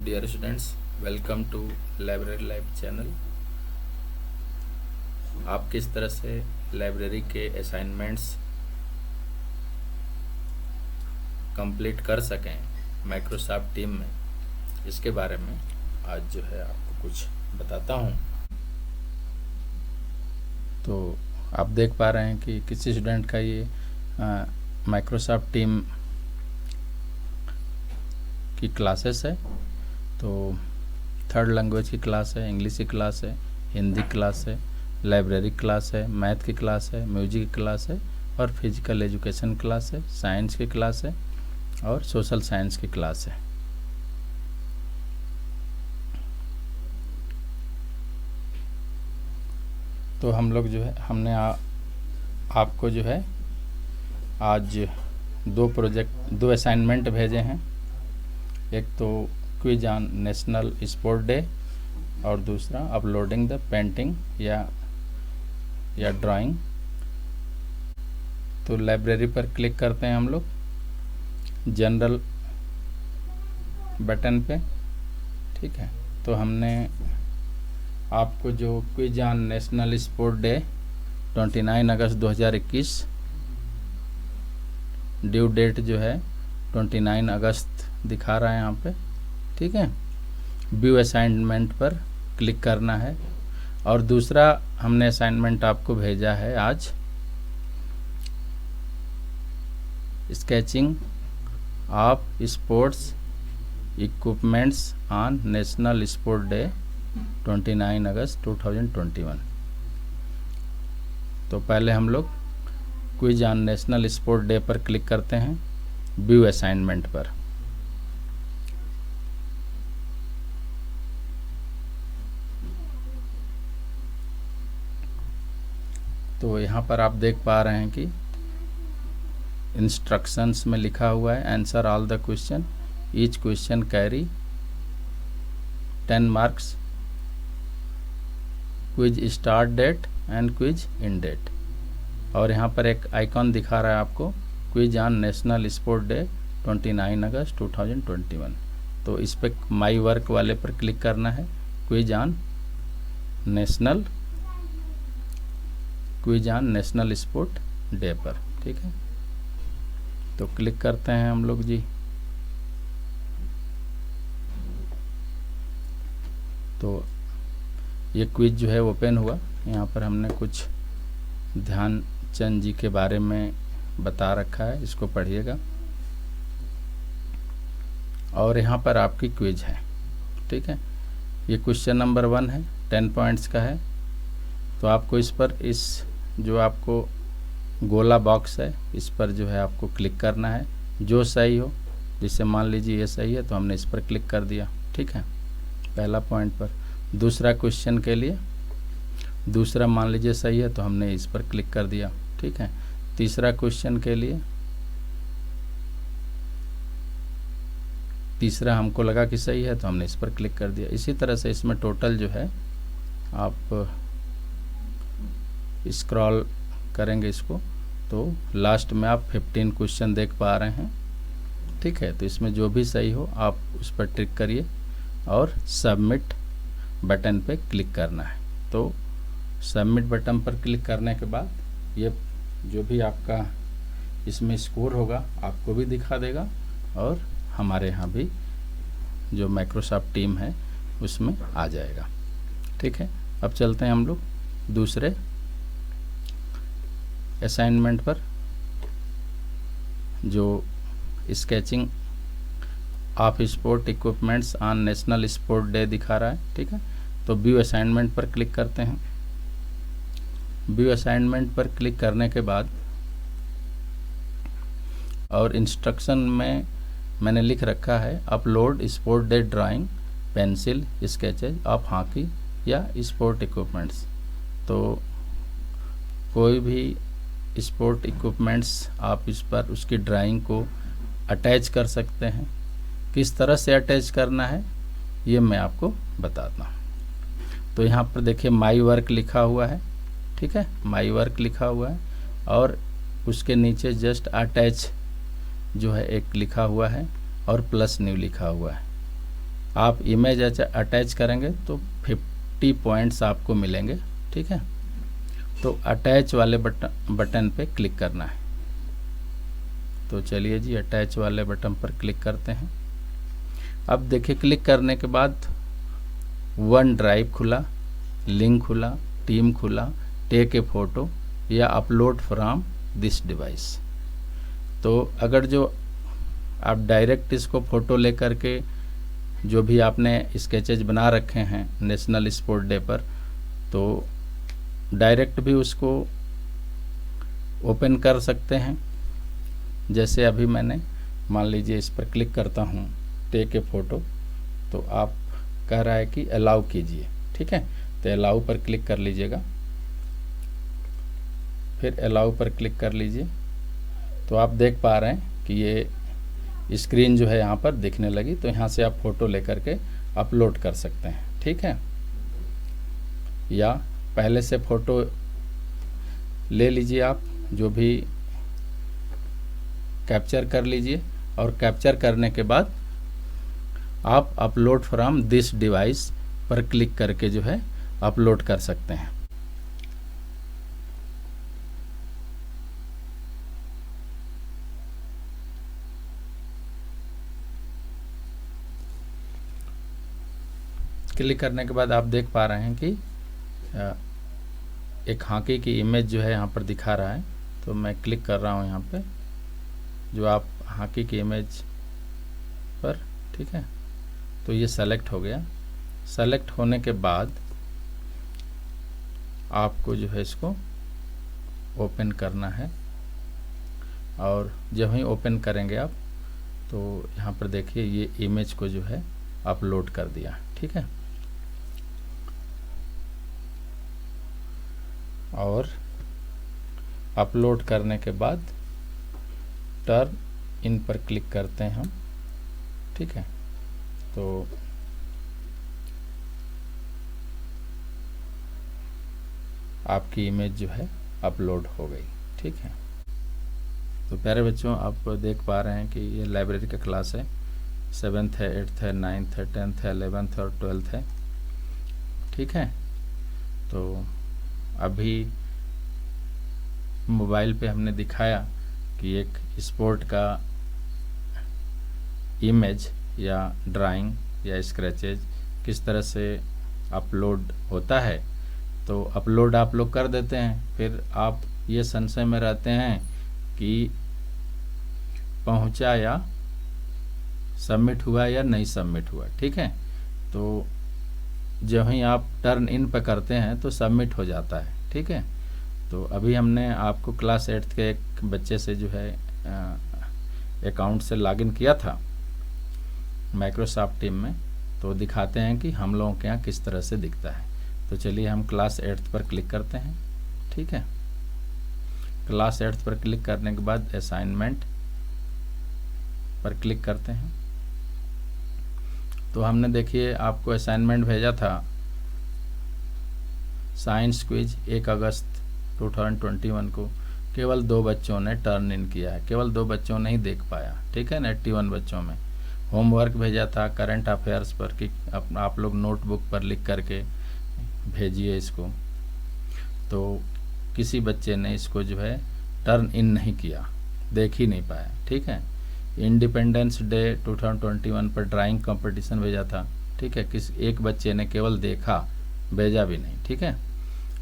Dear students, welcome to library live channel. आप किस तरह से लाइब्रेरी के असाइनमेंट्स कंप्लीट कर सकें माइक्रोसॉफ्ट टीम में, इसके बारे में आज जो है आपको कुछ बताता हूं। तो आप देख पा रहे हैं कि किसी स्टूडेंट का ये माइक्रोसॉफ्ट टीम की क्लासेस है। तो थर्ड लैंग्वेज की क्लास है, इंग्लिश की क्लास है, हिंदी क्लास है, लाइब्रेरी क्लास है, मैथ की क्लास है, म्यूजिक की क्लास है और फिजिकल एजुकेशन क्लास है, साइंस की क्लास है और सोशल साइंस की क्लास है। तो हम लोग जो है हमने आपको जो है आज दो असाइनमेंट भेजे हैं। एक तो quiz on national sport day और दूसरा अपलोडिंग द पेंटिंग या ड्राइंग। तो लाइब्रेरी पर क्लिक करते हैं हम लोग जनरल बटन पे, ठीक है। तो हमने आपको जो quiz on national sport day 29 August 2021 due date जो है 29 अगस्त दिखा रहा है यहाँ पे, ठीक है। व्यू असाइनमेंट पर क्लिक करना है। और दूसरा हमने असाइनमेंट आपको भेजा है आज, sketching of sports equipments on national sport day 29 August 2021। तो पहले हम लोग quiz on national sport day पर क्लिक करते हैं व्यू असाइनमेंट पर। तो यहाँ पर आप देख पा रहे हैं कि इंस्ट्रक्शंस में लिखा हुआ है answer all the question, each question carry 10 marks, quiz start date and quiz end date. और यहाँ पर एक आइकॉन दिखा रहा है आपको quiz on national sport day 29 August 2021। तो इस पर माई वर्क वाले पर क्लिक करना है quiz on national sport day पर, ठीक है। तो क्लिक करते हैं हम लोग जी। तो ये क्विज जो है ओपन हुआ। यहाँ पर हमने कुछ ध्यानचंद जी के बारे में बता रखा है, इसको पढ़िएगा। और यहाँ पर आपकी क्विज है, ठीक है। ये क्वेश्चन नंबर 1 है, 10 पॉइंट्स का है। तो आपको इस जो आपको गोला बॉक्स है इस पर जो है आपको क्लिक करना है जो सही हो। जिससे मान लीजिए ये सही है तो हमने इस पर क्लिक कर दिया, ठीक है, पहला पॉइंट पर। दूसरा क्वेश्चन के लिए दूसरा मान लीजिए सही है तो हमने इस पर क्लिक कर दिया, ठीक है। तीसरा क्वेश्चन के लिए तीसरा हमको लगा कि सही है तो हमने इस पर क्लिक कर दिया। इसी तरह से इसमें टोटल जो है आप स्क्रॉल करेंगे इसको तो लास्ट में आप 15 क्वेश्चन देख पा रहे हैं, ठीक है। तो इसमें जो भी सही हो आप उस पर टिक करिए और सबमिट बटन पे क्लिक करना है। तो सबमिट बटन पर क्लिक करने के बाद ये जो भी आपका इसमें स्कोर होगा आपको भी दिखा देगा और हमारे यहाँ भी जो माइक्रोसॉफ्ट टीम है उसमें आ जाएगा, ठीक है। अब चलते हैं हम लोग दूसरे असाइनमेंट पर जो sketching of sport equipments on national sport day दिखा रहा है, ठीक है। तो व्यू असाइनमेंट पर क्लिक करते हैं। व्यू असाइनमेंट पर क्लिक करने के बाद और इंस्ट्रक्शन में मैंने लिख रखा है upload sport day drawing pencil sketches of hockey या स्पोर्ट इक्विपमेंट्स। तो कोई भी स्पोर्ट इक्विपमेंट्स आप इस पर उसकी ड्राइंग को अटैच कर सकते हैं। किस तरह से अटैच करना है ये मैं आपको बताता हूँ। तो यहाँ पर देखिए माई वर्क लिखा हुआ है, ठीक है, माई वर्क लिखा हुआ है और उसके नीचे जस्ट अटैच जो है एक लिखा हुआ है और प्लस न्यू लिखा हुआ है। आप इमेज अटैच करेंगे तो 50 पॉइंट्स आपको मिलेंगे, ठीक है। तो अटैच वाले बटन पे क्लिक करना है। तो चलिए जी, अटैच वाले बटन पर क्लिक करते हैं। अब देखिए, क्लिक करने के बाद वन ड्राइव खुला, लिंक खुला, टीम खुला, टेक ए फ़ोटो या अपलोड फ्रॉम दिस डिवाइस। तो अगर जो आप डायरेक्ट इसको फ़ोटो लेकर के जो भी आपने स्केचेज बना रखे हैं नेशनल स्पोर्ट डे पर, तो डायरेक्ट भी उसको ओपन कर सकते हैं। जैसे अभी मैंने मान लीजिए इस पर क्लिक करता हूँ, टेक ए फ़ोटो, तो आप कह रहा है कि अलाउ कीजिए, ठीक है। तो अलाउ पर क्लिक कर लीजिएगा, फिर अलाउ पर क्लिक कर लीजिए। तो आप देख पा रहे हैं कि ये स्क्रीन जो है यहाँ पर दिखने लगी। तो यहाँ से आप फ़ोटो लेकर के अपलोड कर सकते हैं, ठीक है। या पहले से फ़ोटो ले लीजिए, आप जो भी कैप्चर कर लीजिए, और कैप्चर करने के बाद आप अपलोड फ्रॉम दिस डिवाइस पर क्लिक करके जो है अपलोड कर सकते हैं। क्लिक करने के बाद आप देख पा रहे हैं कि एक हॉकी की इमेज जो है यहाँ पर दिखा रहा है। तो मैं क्लिक कर रहा हूँ यहाँ पे, जो आप हॉकी की इमेज पर, ठीक है। तो ये सेलेक्ट हो गया। सेलेक्ट होने के बाद आपको जो है इसको ओपन करना है, और जब ही ओपन करेंगे आप, तो यहाँ पर देखिए ये इमेज को जो है अपलोड कर दिया, ठीक है। और अपलोड करने के बाद टर्न इन पर क्लिक करते हैं हम, ठीक है। तो आपकी इमेज जो है अपलोड हो गई, ठीक है। तो प्यारे बच्चों, आप देख पा रहे हैं कि ये लाइब्रेरी का क्लास है। 7th है, 8th है, 9th है, 10th है, 11th और 12th है, ठीक है। तो अभी मोबाइल पे हमने दिखाया कि एक स्पोर्ट का इमेज या ड्राइंग या स्क्रैचेज किस तरह से अपलोड होता है। तो अपलोड आप लोग कर देते हैं, फिर आप ये संशय में रहते हैं कि पहुंचा या सबमिट हुआ या नहीं सबमिट हुआ, ठीक है। तो जब ही आप टर्न इन पर करते हैं तो सबमिट हो जाता है, ठीक है। तो अभी हमने आपको क्लास 8th के एक बच्चे से जो है अकाउंट से लॉगिन किया था माइक्रोसॉफ्ट टीम में। तो दिखाते हैं कि हम लोगों के यहाँ किस तरह से दिखता है। तो चलिए हम क्लास 8th पर क्लिक करते हैं, ठीक है। क्लास 8th पर क्लिक करने के बाद असाइनमेंट पर क्लिक करते हैं। तो हमने देखिए आपको असाइनमेंट भेजा था साइंस क्विज 1 अगस्त 2021 को। केवल 2 बच्चों ने टर्न इन किया है, केवल 2 बच्चों ने ही देख पाया, ठीक है ना। 81 बच्चों में होमवर्क भेजा था करंट अफेयर्स पर कि आप लोग नोटबुक पर लिख करके भेजिए इसको। तो किसी बच्चे ने इसको जो है टर्न इन नहीं किया, देख ही नहीं पाया, ठीक है। इंडिपेंडेंस डे 2021 पर ड्राइंग कंपटीशन भेजा था, ठीक है। एक बच्चे ने केवल देखा, भेजा भी नहीं, ठीक है।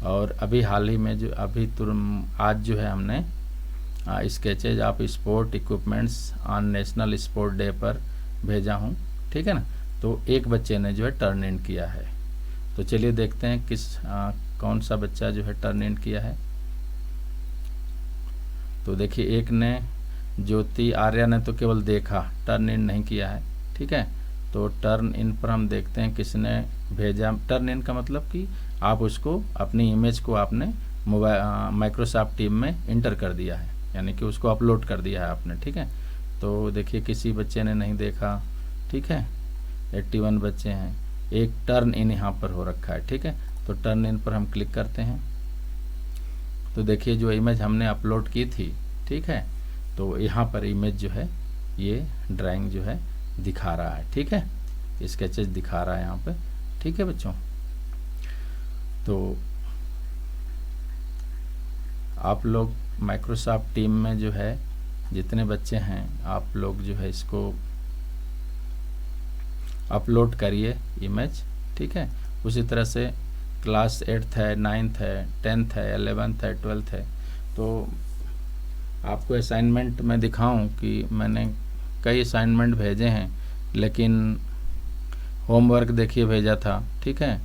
और अभी हाल ही में जो अभी तुरंत आज जो है हमने sketches of sport equipments on national sport day पर भेजा हूँ, ठीक है ना। तो एक बच्चे ने जो है टर्न इन किया है। तो चलिए देखते हैं कौन सा बच्चा जो है टर्न इन किया है। तो देखिए एक ने, ज्योति आर्या ने तो केवल देखा, टर्न इन नहीं किया है, ठीक है। तो टर्न इन पर हम देखते हैं किसने भेजा। टर्न इन का मतलब कि आप उसको अपनी इमेज को आपने माइक्रोसॉफ्ट टीम में इंटर कर दिया है, यानी कि उसको अपलोड कर दिया है आपने, ठीक है। तो देखिए किसी बच्चे ने नहीं देखा, ठीक है। 81 बच्चे हैं, एक टर्न इन यहाँ पर हो रखा है, ठीक है। तो टर्न इन पर हम क्लिक करते हैं। तो देखिए जो इमेज हमने अपलोड की थी, ठीक है, तो यहाँ पर इमेज जो है ये ड्राइंग जो है दिखा रहा है, ठीक है। स्केचेस दिखा रहा है यहाँ पे। ठीक है बच्चों, तो आप लोग माइक्रोसॉफ्ट टीम में जो है जितने बच्चे हैं, आप लोग जो है इसको अपलोड करिए इमेज। ठीक है, उसी तरह से क्लास 8th है, 9th है, 10th है, 11th है, 12th है। तो आपको असाइनमेंट में दिखाऊं कि मैंने कई असाइनमेंट भेजे हैं, लेकिन होमवर्क देखिए भेजा था। ठीक है,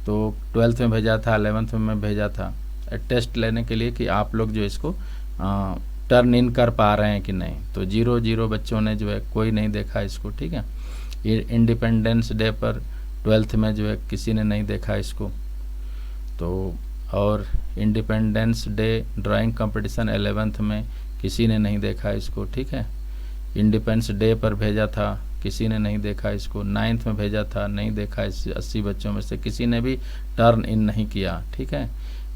तो 12th में भेजा था, 11th में भेजा था टेस्ट लेने के लिए कि आप लोग जो इसको टर्न इन कर पा रहे हैं कि नहीं। तो 0 बच्चों ने जो है कोई नहीं देखा इसको। ठीक है, ये इंडिपेंडेंस डे पर 12th में जो है किसी ने नहीं देखा इसको। तो और independence day drawing competition 11th में किसी ने नहीं देखा इसको। ठीक है, इंडिपेंडेंस डे पर भेजा था, किसी ने नहीं देखा इसको। 9th में भेजा था, नहीं देखा। इस 80 बच्चों में से किसी ने भी टर्न इन नहीं किया। ठीक है,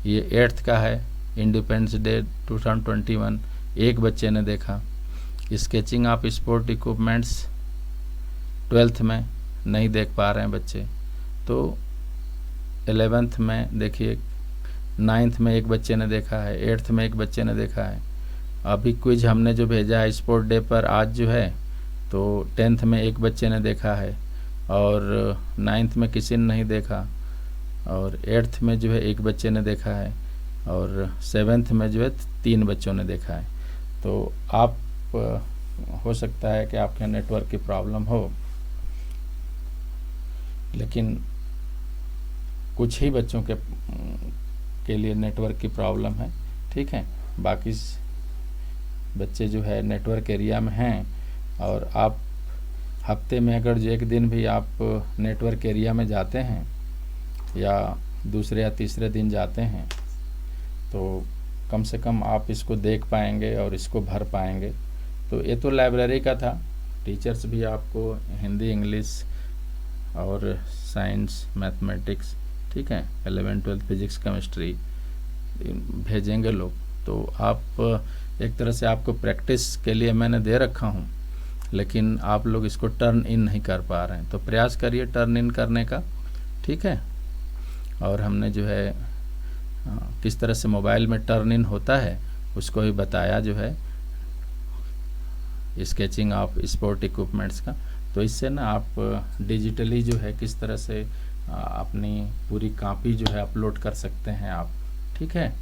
ये 8th का है, इंडिपेंडेंस डे 2021, एक बच्चे ने देखा। Sketching of sport equipments 12th में नहीं देख पा रहे हैं बच्चे। तो 11th में देखिए, 9th में एक बच्चे ने देखा है, 8th में एक बच्चे ने देखा है। अभी क्विज हमने जो भेजा है स्पोर्ट डे पर आज जो है, तो 10th में एक बच्चे ने देखा है, और 9th में किसी ने नहीं देखा, और 8th में जो है एक बच्चे ने देखा है, और 7th में जो है 3 बच्चों ने देखा है। तो आप हो सकता है कि आपके नेटवर्क की प्रॉब्लम हो, लेकिन कुछ ही बच्चों के लिए नेटवर्क की प्रॉब्लम है। ठीक है, बाकी बच्चे जो है नेटवर्क एरिया में हैं, और आप हफ्ते में अगर जो एक दिन भी आप नेटवर्क एरिया में जाते हैं, या दूसरे या तीसरे दिन जाते हैं, तो कम से कम आप इसको देख पाएंगे और इसको भर पाएंगे। तो ये तो लाइब्रेरी का था। टीचर्स भी आपको हिंदी, इंग्लिश और साइंस, मैथमेटिक्स, ठीक है, 11th 12th फिजिक्स, केमिस्ट्री भेजेंगे लोग। तो आप एक तरह से आपको प्रैक्टिस के लिए मैंने दे रखा हूँ, लेकिन आप लोग इसको टर्न इन नहीं कर पा रहे हैं। तो प्रयास करिए टर्न इन करने का। ठीक है, और हमने जो है किस तरह से मोबाइल में टर्न इन होता है उसको भी बताया जो है, स्केचिंग ऑफ स्पोर्ट इक्विपमेंट्स का। तो इससे ना आप डिजिटली जो है किस तरह से अपनी पूरी कॉपी जो है अपलोड कर सकते हैं आप। ठीक है,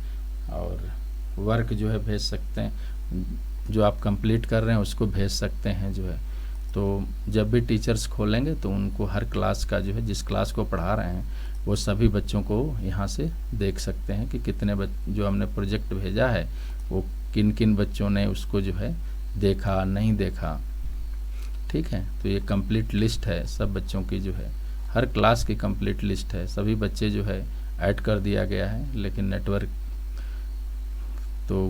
और वर्क जो है भेज सकते हैं, जो आप कंप्लीट कर रहे हैं उसको भेज सकते हैं जो है। तो जब भी टीचर्स खोलेंगे तो उनको हर क्लास का जो है, जिस क्लास को पढ़ा रहे हैं वो सभी बच्चों को यहाँ से देख सकते हैं कि कितने जो हमने प्रोजेक्ट भेजा है वो किन किन बच्चों ने उसको जो है देखा, नहीं देखा। ठीक है, तो ये कंप्लीट लिस्ट है सब बच्चों की, जो है हर क्लास की कंप्लीट लिस्ट है। सभी बच्चे जो है ऐड कर दिया गया है, लेकिन नेटवर्क तो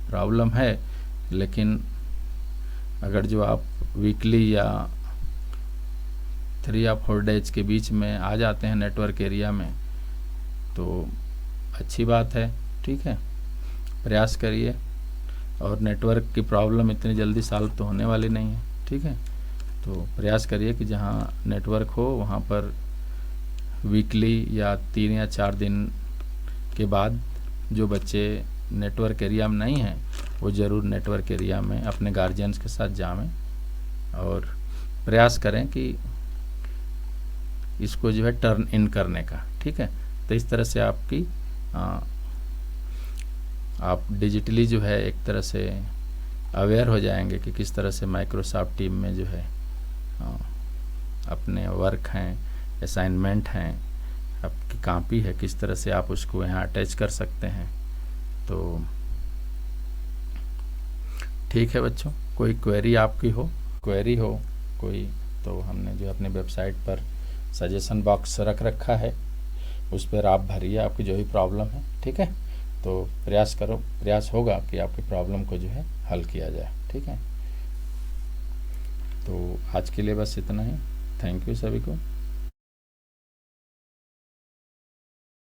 प्रॉब्लम है। लेकिन अगर जो आप वीकली या 3 या 4 डेज के बीच में आ जाते हैं नेटवर्क एरिया में तो अच्छी बात है। ठीक है, प्रयास करिए, और नेटवर्क की प्रॉब्लम इतनी जल्दी सॉल्व तो होने वाली नहीं है। ठीक है, तो प्रयास करिए कि जहाँ नेटवर्क हो वहाँ पर वीकली या 3 या 4 दिन के बाद जो बच्चे नेटवर्क एरिया में नहीं हैं वो ज़रूर नेटवर्क एरिया में अपने गार्जियंस के साथ जाएं और प्रयास करें कि इसको जो है टर्न इन करने का। ठीक है, तो इस तरह से आपकी आप डिजिटली जो है एक तरह से अवेयर हो जाएंगे कि किस तरह से माइक्रोसॉफ्ट टीम में जो है अपने वर्क हैं, असाइनमेंट हैं, आपकी कॉपी है, किस तरह से आप उसको यहाँ अटैच कर सकते हैं। तो ठीक है बच्चों, कोई क्वेरी आपकी हो, क्वेरी हो कोई, तो हमने जो अपने वेबसाइट पर सजेशन बॉक्स रख रखा है, उस पर आप भरिए आपकी जो भी प्रॉब्लम है। ठीक है, तो प्रयास होगा कि आपकी प्रॉब्लम को जो है हल किया जाए। ठीक है, तो आज के लिए बस इतना ही। थैंक यू सभी को।